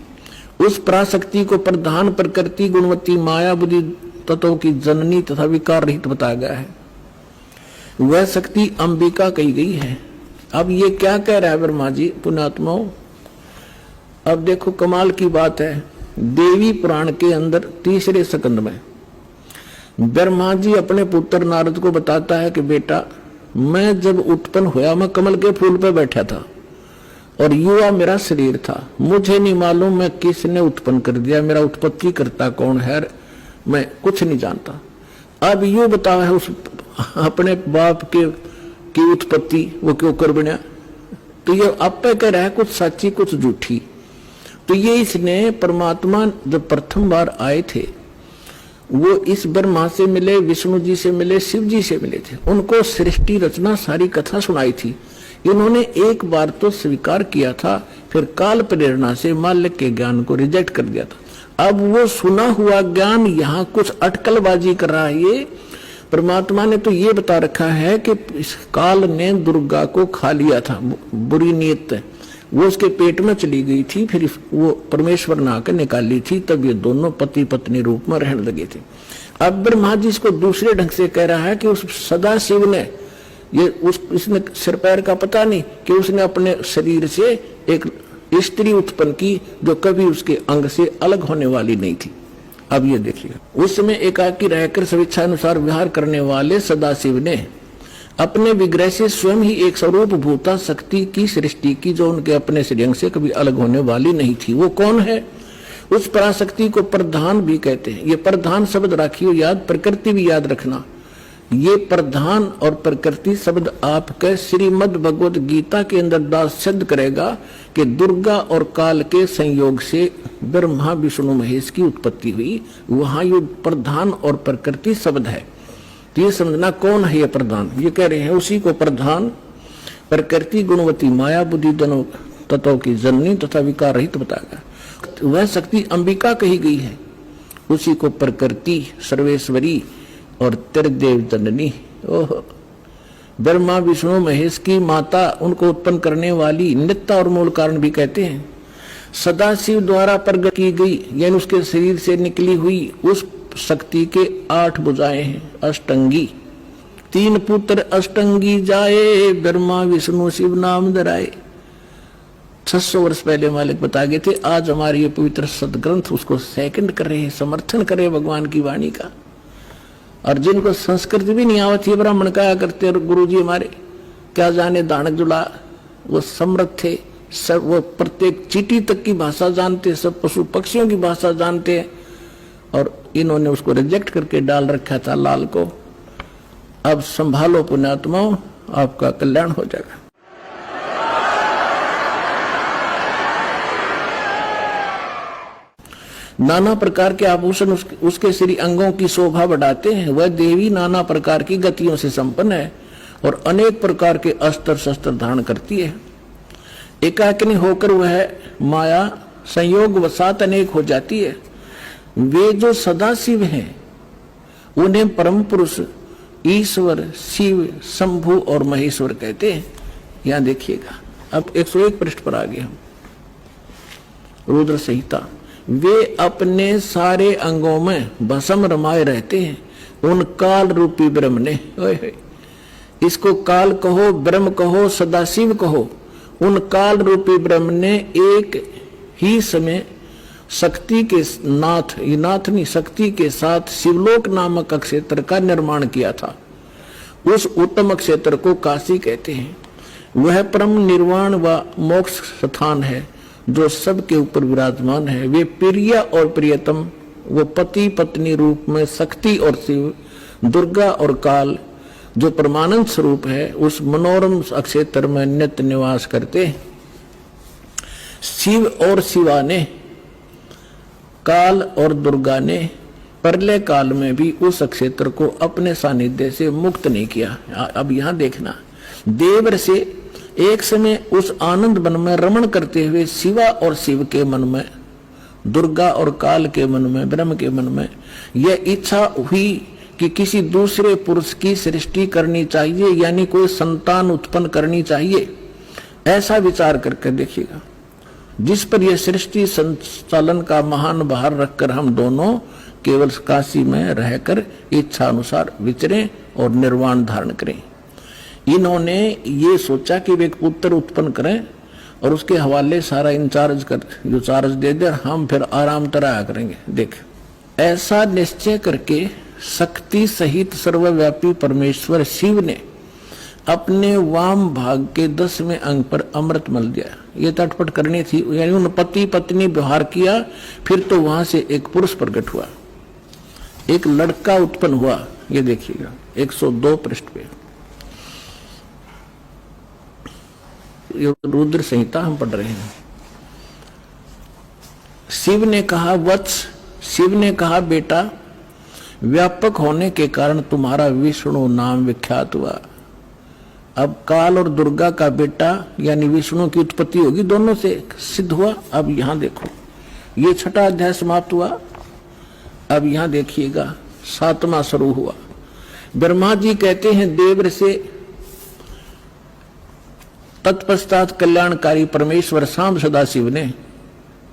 उस पराशक्ति को प्रधान प्रकृति गुणवती माया बुद्धि तत्वों की जननी तथा विकार रहित बताया गया है। वह शक्ति अंबिका कही गई है। अब ये क्या कह रहा है ब्रह्मा जी? पुण्यात्माओं, अब देखो कमाल की बात है। देवी पुराण के अंदर तीसरे स्कंद में ब्रह्मा जी अपने पुत्र नारद को बताता है कि बेटा, मैं जब उत्पन्न हुआ मैं कमल के फूल पे बैठा था और युवा मेरा शरीर था। मुझे नहीं मालूम मैं किसने उत्पन्न कर दिया, मेरा उत्पत्ति करता कौन है, मैं कुछ नहीं जानता। अब यू बताओ है उस अपने बाप की उत्पत्ति वो क्यों कर बना? तो ये आप पे कह रहा है कुछ सच्ची कुछ झूठी। तो ये इसने परमात्मा जब प्रथम बार आए थे वो इस ब्रह्मा से मिले, विष्णु जी से मिले, शिव जी से मिले थे। उनको सृष्टि रचना सारी कथा सुनाई थी। इन्होंने एक बार तो स्वीकार किया था, फिर काल प्रेरणा से माल्य के ज्ञान को रिजेक्ट कर दिया था। अब वो सुना हुआ ज्ञान यहाँ कुछ अटकलबाजी कर रहा है। ये परमात्मा ने तो ये बता रखा है कि इस काल ने दुर्गा को खा लिया था, बुरी नीयत वो उसके पेट में चली गई थी, फिर वो परमेश्वर ने आकर निकाली थी, तब ये दोनों पति पत्नी रूप में रहने लगे थे। अब ब्रह्मा जी इसको दूसरे ढंग से कह रहा है कि उस सदाशिव ने इसने सिर पैर का पता नहीं कि उसने अपने शरीर से एक स्त्री उत्पन्न की जो कभी उसके अंग से अलग होने वाली नहीं थी। अब ये देखिए, उस समय एकाकी रहकर स्वेच्छानुसार विहार करने वाले सदाशिव ने अपने विग्रह से स्वयं ही एक स्वरूप भूता शक्ति की सृष्टि की जो उनके अपने श्रेयंग से कभी अलग होने वाली नहीं थी। वो कौन है? उस पराशक्ति को प्रधान भी कहते हैं। ये प्रधान शब्द राखियो याद, प्रकृति भी याद रखना। ये प्रधान और प्रकृति शब्द आपके श्रीमद् भगवत गीता के अंदर दास सिद्ध करेगा कि दुर्गा और काल के संयोग से ब्रह्मा विष्णु महेश की उत्पत्ति हुई। वहां ये प्रधान और प्रकृति शब्द है। तो ये समझना कौन है ये प्रधान? ये कह रहे हैं उसी को प्रधान प्रकृति गुणवती माया बुद्धि दोनों तत्वों की जननी तथा विकार रहित बताया। वह शक्ति अंबिका कही गई है। उसी को प्रकृति सर्वेश्वरी और त्रिदेव जननी, ओह ब्रह्मा विष्णु महेश की माता, उनको उत्पन्न करने वाली नित्ता और मूल कारण भी कहते हैं। सदाशिव द्वारा प्रकट की गई यानी उसके शरीर से निकली हुई उस शक्ति के 8 भुजाएं हैं। अष्टंगी 3 पुत्र अष्टंगी जाए, ब्रह्मा विष्णु शिव नाम धराए। 600 वर्ष पहले मालिक बता गए थे। आज हमारे ये पवित्र सदग्रंथ उसको सेकंड कर रहे हैं, समर्थन कर रहे हैं भगवान की वाणी का। और जिनको संस्कृत भी नहीं आवती ब्राह्मण कहा करते और गुरु जी हमारे क्या जाने दानक जुला, वो समर्थ थे, सब वो प्रत्येक चीटी तक की भाषा जानते, सब पशु पक्षियों की भाषा जानते हैं। और इन्होंने उसको रिजेक्ट करके डाल रखा था लाल को। अब संभालो पुण्यात्माओं, आपका कल्याण हो जाएगा। नाना प्रकार के आभूषण उसके श्री अंगों की शोभा बढ़ाते हैं। वह देवी नाना प्रकार की गतियों से संपन्न है और अनेक प्रकार के अस्त्र शस्त्र धारण करती है। एकाकिनी होकर वह माया संयोग वसात अनेक हो जाती है। वे जो सदाशिव हैं उन्हें परम पुरुष ईश्वर, शिव, शंभु और महेश्वर कहते हैं। यहां देखिएगा, अब 101 पृष्ठ पर आ गए हम। रुद्र संहिता। वे अपने सारे अंगों में भस्म रमाए रहते हैं उन काल रूपी ब्रह्म ने। इसको काल कहो, ब्रह्म कहो, सदाशिव कहो, उन काल रूपी ब्रह्म ने एक ही समय शक्ति के नाथ, ये नाथ नहीं, शक्ति के साथ शिवलोक नामक क्षेत्र का निर्माण किया था। उस उत्तम क्षेत्र को काशी कहते हैं। वह परम निर्वाण व मोक्ष स्थान है जो सबके ऊपर विराजमान है। वे प्रिय और प्रियतम, वो पति पत्नी रूप में शक्ति और शिव, दुर्गा और काल जो परमानंद स्वरूप है, उस मनोरम क्षेत्र में नित्य निवास करते हैं। शिव और शिवा ने, काल और दुर्गा ने प्रलय काल में भी उस क्षेत्र को अपने सानिध्य से मुक्त नहीं किया। अब यहां देखना, देवर से एक समय उस आनंद वन में रमण करते हुए शिवा और शिव के मन में, दुर्गा और काल के मन में, ब्रह्म के मन में यह इच्छा हुई कि किसी दूसरे पुरुष की सृष्टि करनी चाहिए, यानी कोई संतान उत्पन्न करनी चाहिए। ऐसा विचार करके देखिएगा, जिस पर यह सृष्टि संचालन का महान भार रखकर हम दोनों केवल काशी में रहकर इच्छा अनुसार विचरें और निर्वाण धारण करें। इन्होंने ये सोचा कि वे एक पुत्र उत्पन्न करें और उसके हवाले सारा इंचार्ज कर, जो चार्ज दे दे, हम फिर आराम तरह करेंगे। देख, ऐसा निश्चय करके शक्ति सहित सर्वव्यापी परमेश्वर शिव ने अपने वाम भाग के 10वें अंग पर अमृत मल दिया। ये तटपट करनी थी, यानी उन पति पत्नी व्यवहार किया। फिर तो वहां से एक पुरुष प्रकट हुआ, एक लड़का उत्पन्न हुआ। ये देखिएगा 102 पृष्ठ पे, रुद्र संहिता हम पढ़ रहे हैं। शिव ने कहा वत्स, शिव ने कहा बेटा, व्यापक होने के कारण तुम्हारा विष्णु नाम विख्यात हुआ। अब काल और दुर्गा का बेटा यानी विष्णु की उत्पत्ति होगी, दोनों से सिद्ध हुआ। अब यहां देखो, ये 6वां अध्याय समाप्त हुआ। अब यहां देखिएगा 7वां शुरू हुआ। ब्रह्मा जी कहते हैं देवर से, तत्पश्चात कल्याणकारी परमेश्वर शाम सदाशिव ने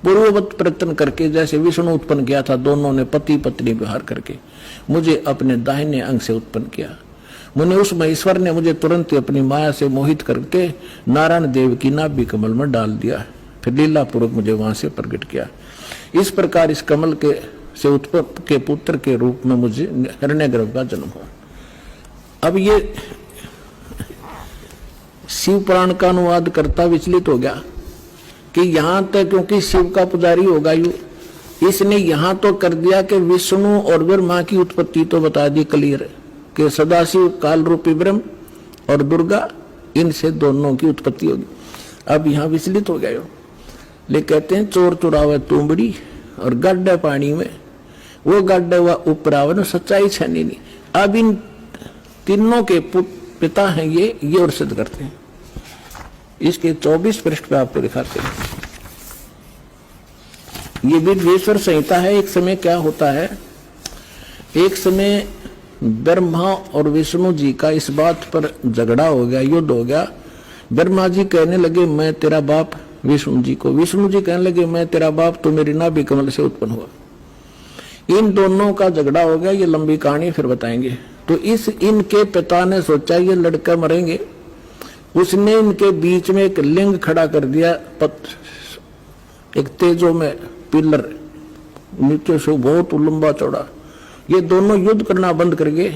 पूर्ववत प्रयत्न करके, जैसे विष्णु उत्पन्न किया था, दोनों ने पति पत्नी व्यवहार करके मुझे अपने दाहिने अंग से उत्पन्न किया। मुझे उस महेश्वर ने मुझे तुरंत अपनी माया से मोहित करके नारायण देव की नाभि कमल में डाल दिया, फिर लीला पूर्वक मुझे वहां से प्रकट किया। इस प्रकार इस कमल के से उत्पन्न के पुत्र के रूप में मुझे हिरण्यगर्भ का जन्म हुआ। अब ये शिव पुराण का अनुवाद करता विचलित हो गया कि यहां तक, क्योंकि शिव का पुजारी होगा यू, इसने यहां तो कर दिया कि विष्णु और ब्रह्मा की उत्पत्ति तो बता दी क्लियर कि सदाशिव काल रूपी ब्रह्म और दुर्गा, इनसे दोनों की उत्पत्ति होगी। अब यहां विचलित हो गए, ले कहते हैं चोर चुरावे तुमड़ी और गड्ढे पानी में, वो गड्ढे हुआ उपरावन, सच्चाई छनी नहीं। अब इन तीनों के पिता हैं ये और सिद्ध करते हैं। इसके 24 पृष्ठ पे आपको दिखाते हैं। ये विद्वेश्वर संहिता है। एक समय क्या होता है, एक समय ब्रह्मा और विष्णु जी का इस बात पर झगड़ा हो गया, युद्ध हो गया। ब्रह्मा जी कहने लगे मैं तेरा बाप विष्णु जी को, विष्णु जी कहने लगे मैं तेरा बाप, तो मेरी नाभि कमल से उत्पन्न हुआ। इन दोनों का झगड़ा हो गया। ये लंबी कहानी फिर बताएंगे। तो इनके पिता ने सोचा ये लड़का मरेंगे, उसने इनके बीच में एक लिंग खड़ा कर दिया, एक तेजो में पिलर, नीचे से बहुत लंबा चौड़ा। ये दोनों युद्ध करना बंद करके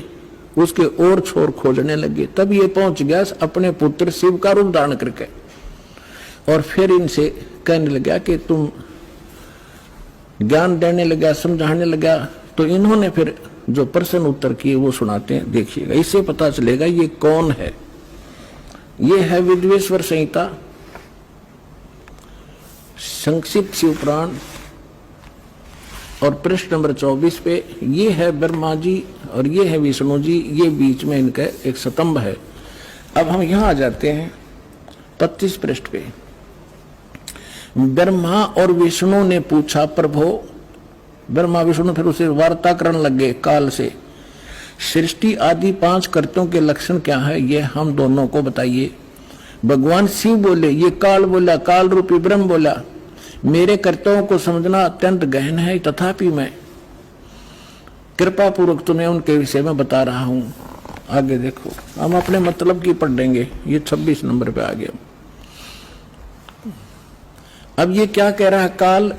उसके और छोर खोजने लगे। तब ये पहुंच गया अपने पुत्र शिव का रूप धारण करके, और फिर इनसे कहने लगा कि तुम ज्ञान देने लगा, समझाने लगा। तो इन्होंने फिर जो प्रश्न उत्तर किए वो सुनाते हैं, देखिएगा, इससे पता चलेगा ये कौन है। ये है विद्वेश्वर संहिता, संक्षिप्त शिव पुराण, और पृष्ठ नंबर 24 पे ये है ब्रह्मा जी और ये है विष्णु जी, ये बीच में इनका एक स्तंभ है। अब हम यहां आ जाते हैं 25 पृष्ठ पे। ब्रह्मा और विष्णु ने पूछा, प्रभो, ब्रह्मा विष्णु फिर उसे वार्ता करने लगे काल से, सृष्टि आदि 5 कर्तों के लक्षण क्या है, ये हम दोनों को बताइए। भगवान शिव बोले, ये काल बोला, काल रूपी ब्रह्म बोला, मेरे कर्तव्यों को समझना अत्यंत गहन है, तथापि मैं कृपा पूर्वक तुम्हें उनके विषय में बता रहा हूं। आगे देखो, हम अपने मतलब की पढ़ लेंगे। ये 26 नंबर पे आ गया। अब ये क्या कह रहा है काल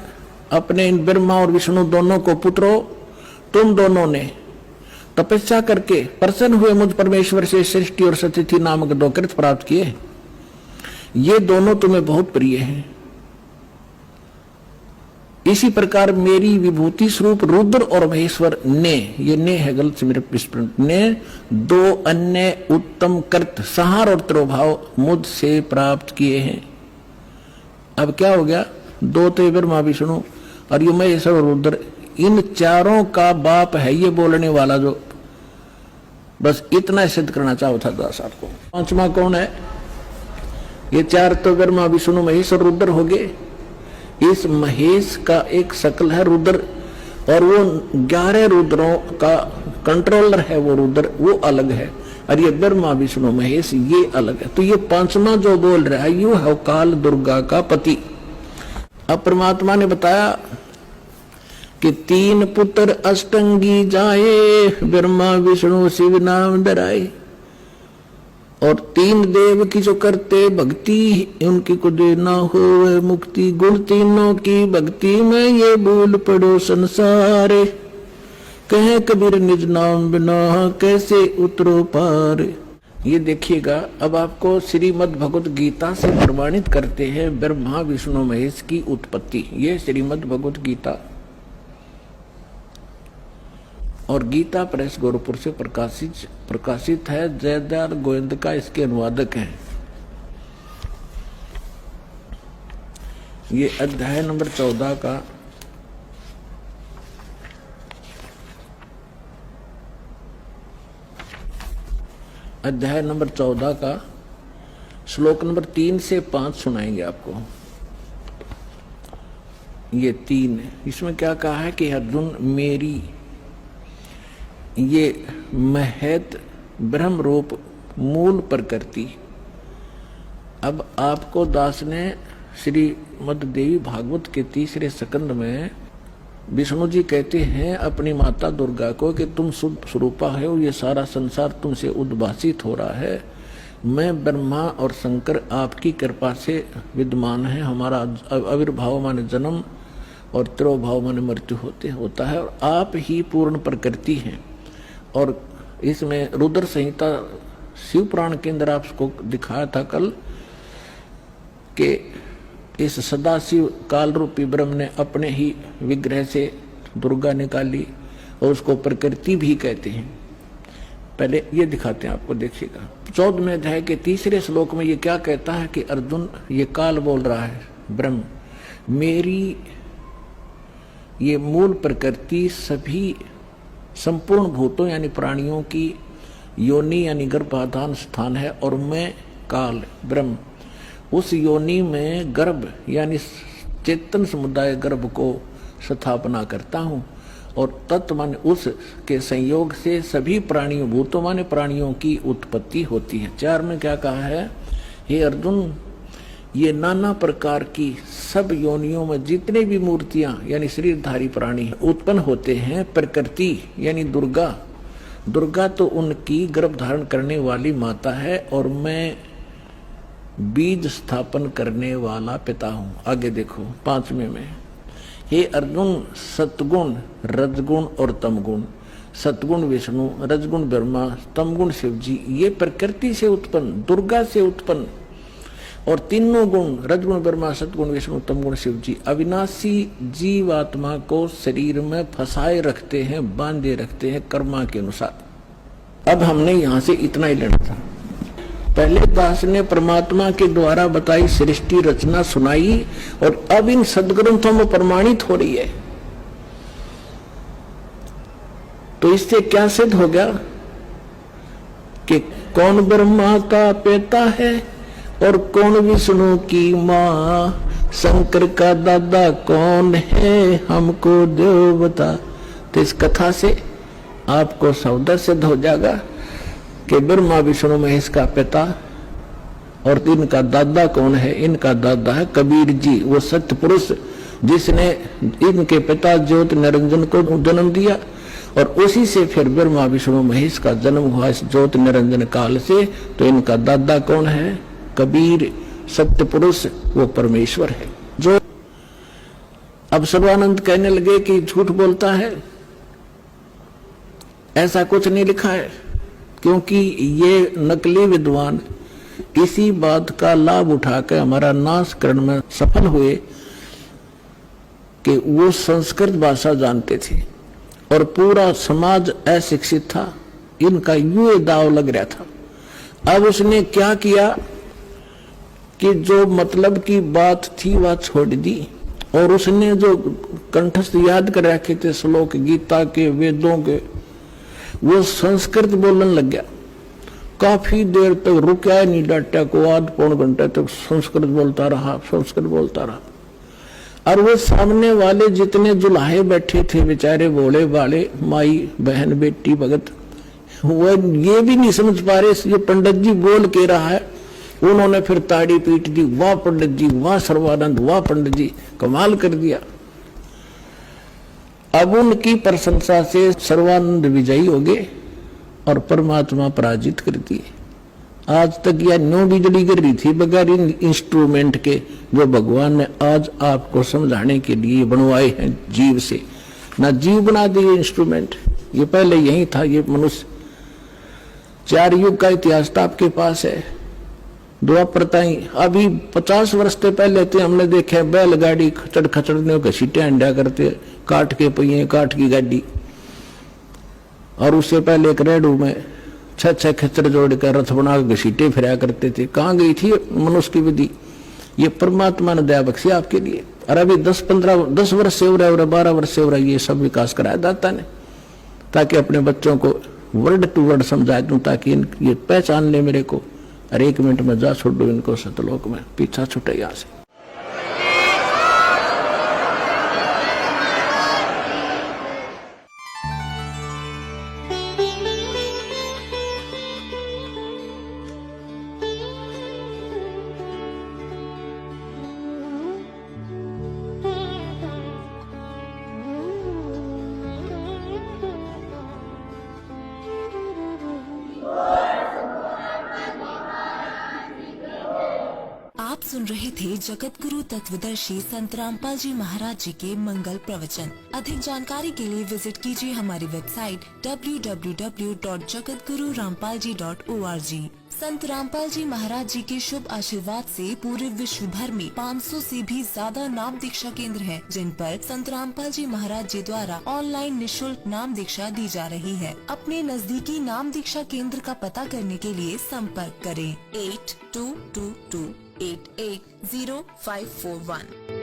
अपने इन ब्रह्मा और विष्णु दोनों को, पुत्रों, तुम दोनों ने तपस्या करके प्रसन्न हुए मुझ परमेश्वर से सृष्टि और सतिथि नामक 2 कृत प्राप्त किए। ये दोनों तुम्हें बहुत प्रिय हैं। इसी प्रकार मेरी विभूति स्वरूप रुद्र और महेश्वर ने, ये ने है गलत से मेरे विस्मृत, ने 2 अन्य उत्तम कृत संहार और त्रोभाव मुझसे प्राप्त किए हैं। अब क्या हो गया, 2 तो ब्रह्मा विष्णु और ये महेश्वर और रुद्र, इन चारों का बाप है ये बोलने वाला, जो बस इतना सिद्ध करना चाहो था दास आपको। 5वां कौन है, ये 4 तो ब्रह्मा विष्णु महेश और रुद्र हो गए। इस महेश का एक शकल है रुद्र, और वो 11 रुद्रों का कंट्रोलर है वो रुद्र, वो अलग है, और ये ब्रह्मा विष्णु महेश ये अलग है। तो ये 5वां जो बोल रहा है यू है काल दुर्गा का पति। अब परमात्मा ने बताया कि 3 पुत्र अष्टंगी जाए, ब्रह्मा विष्णु शिव नाम धराए, और 3 देव की जो करते भक्ति, उनकी को देना हो मुक्ति। गुण तीनों की भक्ति में ये भूल पड़ो संसारे, कहे कबीर निज नाम बिना कैसे उतरो पार। ये देखिएगा, अब आपको श्रीमद् भगवत गीता से प्रमाणित करते हैं ब्रह्मा विष्णु महेश की उत्पत्ति। ये श्रीमद् भगवत गीता और गीता प्रेस गोरखपुर से प्रकाशित है। जयदयाल गोविंद का इसके अनुवादक हैं। ये अध्याय नंबर 14 का अध्याय नंबर 14 का श्लोक नंबर 3 से 5 सुनाएंगे आपको। ये 3, इसमें क्या कहा है कि अर्जुन मेरी ये महत ब्रह्म रूप मूल प्रकृति। अब आपको दास ने श्रीमद् देवी भागवत के 3रे स्कंद में विष्णु जी कहते हैं अपनी माता दुर्गा को कि तुम शुद्ध स्वरूपा हो, ये सारा संसार तुमसे उद्भासित हो रहा है। मैं ब्रह्मा और शंकर आपकी कृपा से विद्यमान है। हमारा आविर्भाव माने जन्म और तिरोभाव माने मृत्यु होता है, और आप ही पूर्ण प्रकृति हैं। और इसमें रुद्र संहिता शिव पुराण के अंदर आपको दिखाया था कल कि इस सदाशिव काल रूपी ब्रह्म ने अपने ही विग्रह से दुर्गा निकाली, और उसको प्रकृति भी कहते हैं। पहले ये दिखाते हैं आपको, देखिएगा 14वें अध्याय के 3रे श्लोक में ये क्या कहता है कि अर्जुन, ये काल बोल रहा है ब्रह्म, मेरी ये मूल प्रकृति सभी संपूर्ण भूतों यानी प्राणियों की योनि यानी गर्भाधान स्थान है, और मैं काल ब्रह्म उस योनि में गर्भ यानी चेतन समुदाय गर्भ को स्थापना करता हूँ, और तत्व माने उस के संयोग से सभी प्राणियों भूतों माने प्राणियों की उत्पत्ति होती है। 4 में क्या कहा है, हे अर्जुन, ये नाना प्रकार की सब योनियों में जितने भी मूर्तियां यानी शरीरधारी प्राणी उत्पन्न होते हैं, प्रकृति यानी दुर्गा तो उनकी गर्भ धारण करने वाली माता है, और मैं बीज स्थापन करने वाला पिता हूं। आगे देखो 5वें में, हे अर्जुन, सतगुण रजगुण और तमगुण, सतगुण विष्णु, रजगुण ब्रह्मा, तमगुण शिव जी, ये प्रकृति से उत्पन्न दुर्गा से उत्पन्न, और तीनों गुण रजगुण ब्रह्मा सतगुण विष्णु तमगुण शिव जी अविनाशी जीवात्मा को शरीर में फंसाए रखते हैं, बांधे रखते हैं कर्मा के अनुसार। अब हमने यहां से इतना ही लेना था। पहले दास ने परमात्मा के द्वारा बताई सृष्टि रचना सुनाई और अब इन सदग्रंथों में प्रमाणित हो रही है। तो इससे क्या सिद्ध हो गया कि कौन ब्रह्मा का पिता है और कौन विष्णु की माँ, शंकर का दादा कौन है हमको देव बता। तो इस कथा से आपको सौदा सिद्ध हो जाएगा कि ब्रह्मा विष्णु महेश का पिता और इनका दादा कौन है। इनका दादा है कबीर जी, वो सत्य पुरुष जिसने इनके पिता ज्योत निरंजन को जन्म दिया और उसी से फिर ब्रह्मा विष्णु महेश का जन्म हुआ इस ज्योत निरंजन काल से। तो इनका दादा कौन है? कबीर सत्य पुरुष, वो परमेश्वर है। जो अब सर्वानंद कहने लगे कि झूठ बोलता है, ऐसा कुछ नहीं लिखा है, क्योंकि ये नकली विद्वान इसी बात का लाभ उठाकर हमारा नाश करने में सफल हुए कि वो संस्कृत भाषा जानते थे और पूरा समाज अशिक्षित था। इनका यूं दाव लग रहा था। अब उसने क्या किया कि जो मतलब की बात थी वह छोड़ दी और उसने जो कंठस्थ याद कर रखे थे श्लोक गीता के, वेदों के, वो संस्कृत बोलने लग गया। काफी देर तक रुका नहीं, डाटा को आध पौन घंटे तक संस्कृत बोलता रहा। और वो सामने वाले जितने जुलाहे बैठे थे बेचारे भोले वाले माई बहन बेटी भगत, वो ये भी नहीं समझ पा रहे ये पंडित जी बोल के रहा है। उन्होंने फिर ताड़ी पीट दी, वाह पंडित जी, वाह सर्वानंद, वाह पंडित जी, कमाल कर दिया। अब उनकी प्रशंसा से सर्वानंद विजयी हो गए और परमात्मा पराजित कर दिए। आज तक यह न्यू बिजली गिर रही थी बगैर इन इंस्ट्रूमेंट के, जो भगवान ने आज आपको समझाने के लिए बनवाए हैं जीव से। ना जीव बना दिए इंस्ट्रूमेंट, ये पहले यही था। ये मनुष्य 4 युग का इतिहास तो आपके पास है। द्वापर ताई अभी 50 वर्ष से पहले थे, हमने देखे बैलगाड़ी खचड़ खचड़ने घसीटे अंडा करते, काट के पहिए, काट की गाड़ी। और उससे पहले एक रेडू में 6 खच्चर जोड़कर रथ बना के घसीटे फिराया करते थे। कहाँ गई थी मनुष्य की विधि? ये परमात्मा ने दया बख्शी आपके लिए। और अभी 10 वर्ष से हो रहा है, 12 वर्ष से हो रहा है, ये सब विकास कराया दाता ने, ताकि अपने बच्चों को वर्ड टू वर्ड समझा दूं, ताकि ये पहचान ले मेरे को। और 1 मिनट में जा छोड़ दो इनको सतलोक में, पीछा छूटे यहाँ से। आप सुन रहे थे जगत गुरु तत्वदर्शी संत रामपाल जी महाराज जी के मंगल प्रवचन। अधिक जानकारी के लिए विजिट कीजिए हमारी वेबसाइट www.jagatgururampalji.org। संत रामपाल जी महाराज जी के शुभ आशीर्वाद से पूरे विश्व भर में 500 से भी ज्यादा नाम दीक्षा केंद्र हैं, जिन पर संत रामपाल जी महाराज जी द्वारा ऑनलाइन निःशुल्क नाम दीक्षा दी जा रही है। अपने नजदीकी नाम दीक्षा केंद्र का पता करने के लिए संपर्क करें 8222880541।